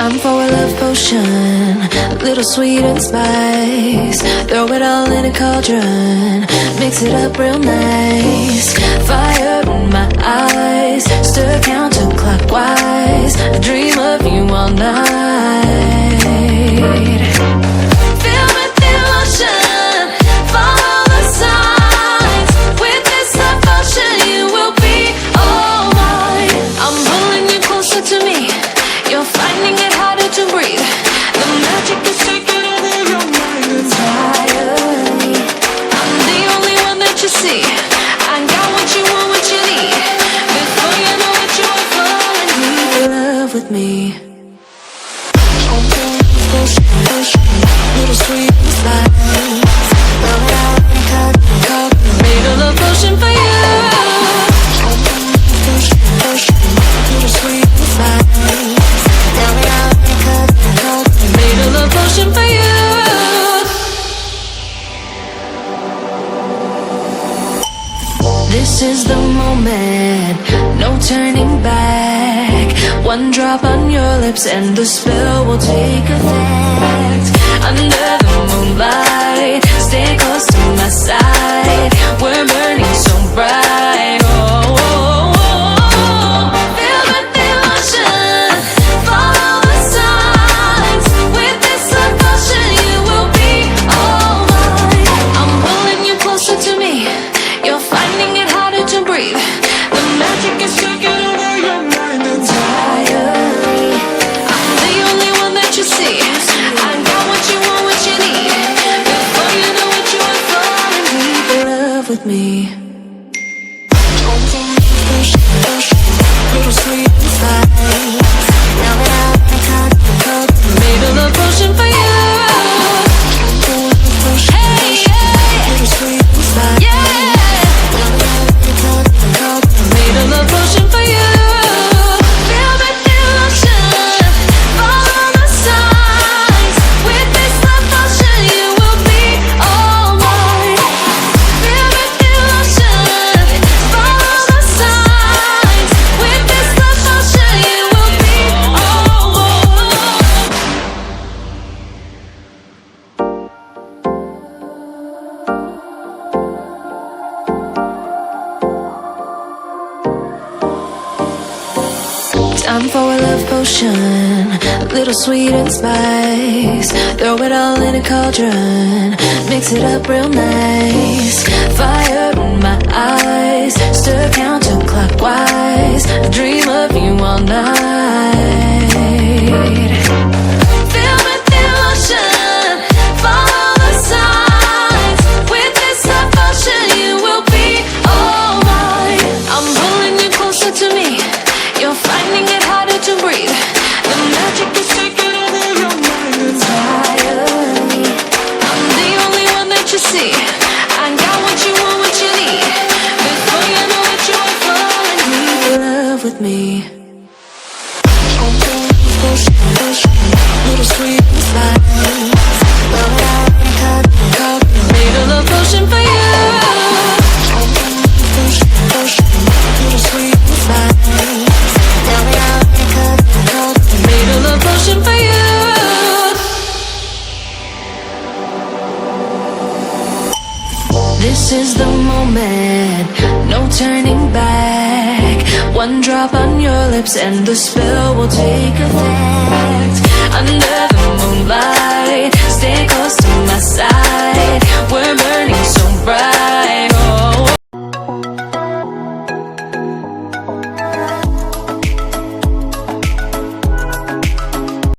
Time for a love potion, a little sweet and spice. Throw it all in a cauldron, mix it up real nice. Fire in my eyes, stir counterclockwise. I dream of you all night. Feel with emotion, follow the signs. With this devotion, you will be all mine. I'm pulling you closer to me. You're finding it harder to breathe. The magic is taking over your mind entirely. I'm the only one that you see. I got what you want, what you need. Before you know it, you are falling deep in love with me. Little sweet slice. Made a love potion for you. Little sweet slice. Made a love potion for you. This is the moment, no turning back. One drop on your lips and the spell will take effect. Under the moonlight, stay close to my side. We're burning so bright. Oh, oh, oh. Feel the emotion, follow the signs. With this devotion, you will be all mine. I'm pulling you closer to me. You're finding it harder to breathe. The magic is taking over your mind entirely. I'm the only one that you see. I got what you want, what you need. Before you know it, you are falling deep in love with me. Little sweet spice. Made a love potion for you. Hey, yeah. Little sweet spice. Yeah. Made a love potion for you. Feel the emotion, follow the signs. With this love potion, you will be all mine. Feel the emotion, follow the signs. With this love potion, you will be all mine. Time for a love potion, a little sweet and spice. Throw it all in a cauldron, mix it up real nice. Fire in my eyes, stir counterclockwise. I dream of you all night. Feel with emotion, follow the signs. With this devotion, you will be all mine. I'm pulling you closer to me. You're finding it harder to breathe. The magic is taking over your mind entirely. I'm the only one that you see. I got what you want, what you need. Before you know it, you are falling deep in love with me. Little sweet slice. Made a love potion for you. Little sweet slice. Made a love potion for you. This is the moment, no turning back. One drop on your lips and the spell will take effect. Under the moonlight, stay close to my side.